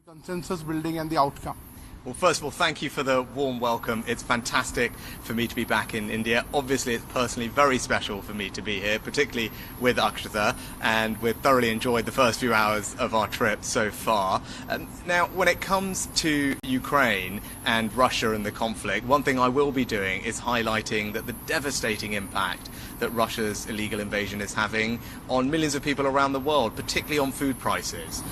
consensus building and the outcome. Well, first of all, thank you for the warm welcome. It's fantastic for me to be back in India. Obviously, it's personally very special for me to be here, particularly with Akshata, and we've thoroughly enjoyed the first few hours of our trip so far. Now, when it comes to Ukraine and Russia and the conflict, one thing I will be doing is highlighting that the devastating impact that Russia's illegal invasion is having on millions of people around the world, particularly on food prices.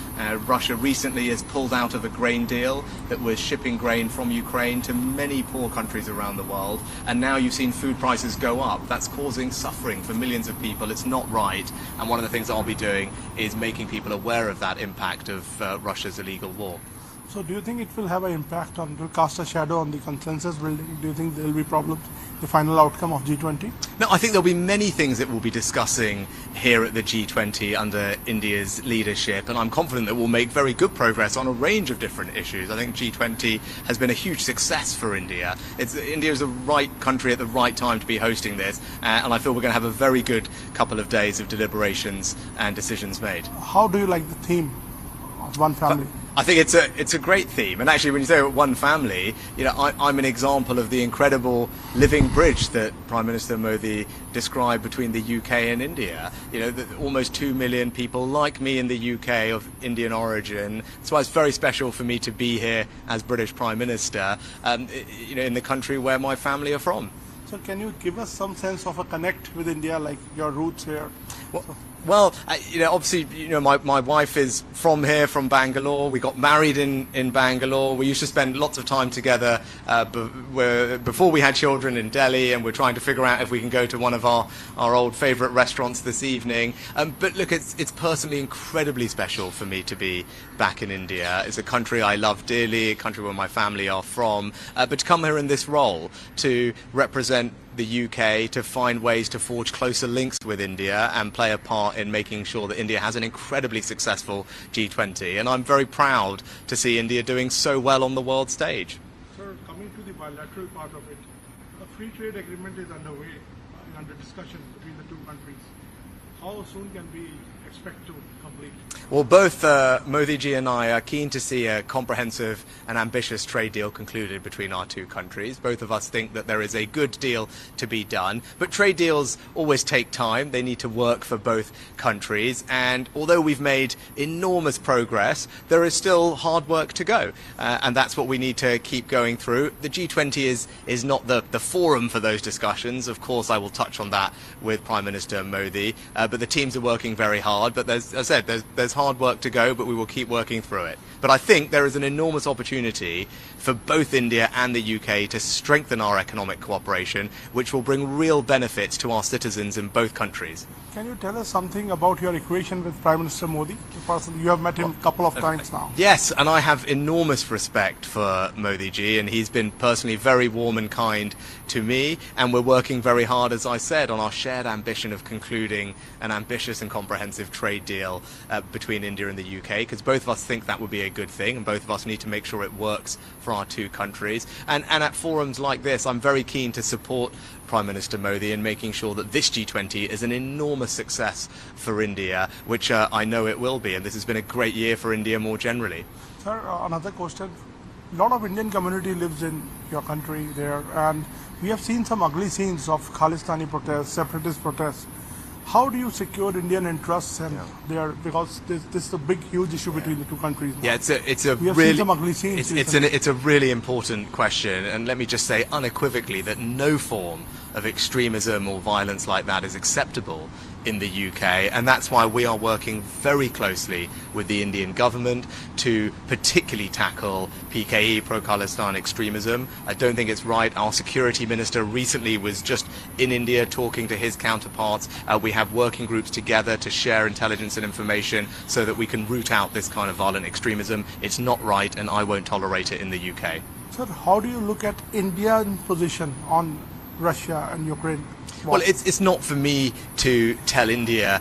Russia recently has pulled out of a grain deal that was shipping grain from Ukraine to many poor countries around the world, and now you've seen food prices go up. That's causing suffering for millions of people. It's not right, and one of the things I'll be doing is making people aware of that impact of Russia's illegal war. So do you think it will have an impact on, will cast a shadow on the consensus building? Do you think there will be problems, the final outcome of G20? No, I think there'll be many things that we'll be discussing here at the G20 under India's leadership, and I'm confident that we'll make very good progress on a range of different issues. I think G20 has been a huge success for India. India is the right country at the right time to be hosting this, and I feel we're going to have a very good couple of days of deliberations and decisions made. How do you like the theme of one family? I think it's a great theme, and actually when you say one family, I'm an example of the incredible living bridge that Prime Minister Modi described between the UK and India. That almost 2 million people like me in the UK of Indian origin. That's why it's very special for me to be here as British Prime Minister, in the country where my family are from. So can you give us some sense of a connect with India, like your roots here? Well, obviously, my wife is from here, from Bangalore. We got married in Bangalore. We used to spend lots of time together before we had children in Delhi, and we're trying to figure out if we can go to one of our old favourite restaurants this evening. But look, it's personally incredibly special for me to be back in India. It's a country I love dearly, a country where my family are from. But to come here in this role, to represent the UK, to find ways to forge closer links with India and play a part in making sure that India has an incredibly successful G20. And I'm very proud to see India doing so well on the world stage. Sir, coming to the bilateral part of it, a free trade agreement is underway, under discussion between the two countries. How soon can we expect to complete? Well, both Modi ji and I are keen to see a comprehensive and ambitious trade deal concluded between our two countries. Both of us think that there is a good deal to be done, but trade deals always take time. They need to work for both countries, and although we've made enormous progress, there is still hard work to go, and that's what we need to keep going through. The G20 is not the forum for those discussions. Of course, I will touch on that with Prime Minister Modi, but the teams are working very hard. But as I said, there's hard work to go, but we will keep working through it. But I think there is an enormous opportunity for both India and the UK to strengthen our economic cooperation, which will bring real benefits to our citizens in both countries. Can you tell us something about your equation with Prime Minister Modi? You have met him a couple of times now. Yes, and I have enormous respect for Modi ji, and he's been personally very warm and kind to me, and we're working very hard, as I said, on our shared ambition of concluding an ambitious and comprehensive trade deal between India and the UK, because both of us think that would be a good thing, and both of us need to make sure it works for our two countries. And at forums like this, I'm very keen to support Prime Minister Modi in making sure that this G20 is an enormous success for India, which I know it will be, and this has been a great year for India more generally. Sir, another question. A lot of Indian community lives in your country there, and we have seen some ugly scenes of Khalistani protests, separatist protests. How do you secure Indian interests and there, because this is a big, huge issue between the two countries now. Yeah, it's a really important question, and let me just say unequivocally that no form of extremism or violence like that is acceptable in the UK, and that's why we are working very closely with the Indian government to particularly tackle PKE, pro-Khalistan extremism. I don't think it's right. Our security minister recently was just in India talking to his counterparts. We have working groups together to share intelligence and information so that we can root out this kind of violent extremism. It's not right, and I won't tolerate it in the UK. Sir, how do you look at India's position on Russia and Ukraine? Well, it's not for me to tell India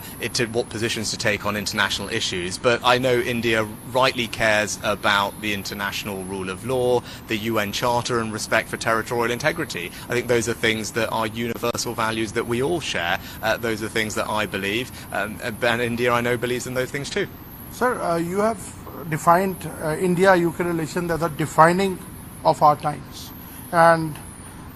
what positions to take on international issues, but I know India rightly cares about the international rule of law, the UN Charter, and respect for territorial integrity. I think those are things that are universal values that we all share. Those are things that I believe, and India, I know, believes in those things too. Sir, you have defined India-UK relation as a defining of our times. And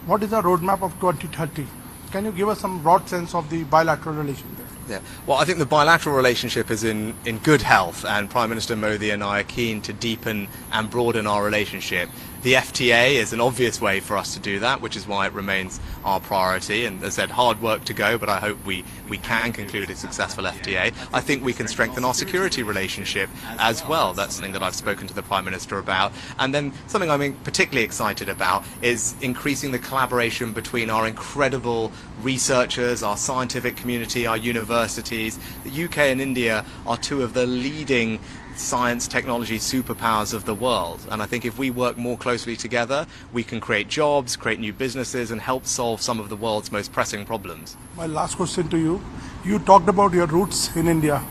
what is the roadmap of 2030? Can you give us some broad sense of the bilateral relation there? Yeah. Well, I think the bilateral relationship is in good health, and Prime Minister Modi and I are keen to deepen and broaden our relationship. The FTA is an obvious way for us to do that, which is why it remains our priority. And as I said, hard work to go, but I hope we can conclude a successful FTA. I think we can strengthen our security relationship as well. That's something that I've spoken to the Prime Minister about. And then something I'm particularly excited about is increasing the collaboration between our incredible researchers, our scientific community, our universities. The UK and India are two of the leading science technology superpowers of the world, and I think if we work more closely together, we can create jobs, create new businesses, and help solve some of the world's most pressing problems. My last question to you. You talked about your roots in India.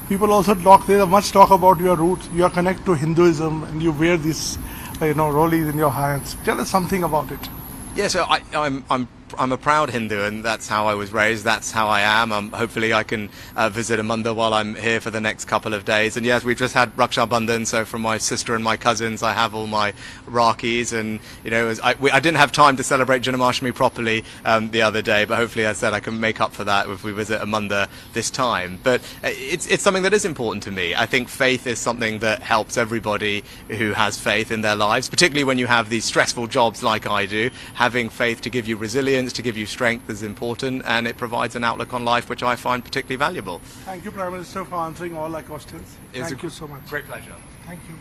People also there's much talk about your roots. You are connected to Hinduism and you wear these rollies in your hands. Tell us something about it. Yeah, so I'm a proud Hindu, and that's how I was raised. That's how I am. Hopefully I can visit a mandir while I'm here for the next couple of days. And yes, we've just had Raksha Bandhan, so from my sister and my cousins, I have all my Rakis. And I didn't have time to celebrate Janmashtami properly the other day, but hopefully, as I said, I can make up for that if we visit a mandir this time. But it's something that is important to me. I think faith is something that helps everybody who has faith in their lives, particularly when you have these stressful jobs like I do. Having faith to give you resilience, to give you strength is important, and it provides an outlook on life which I find particularly valuable. Thank you, Prime Minister, for answering all our questions. Thank you so much. Great pleasure. Thank you.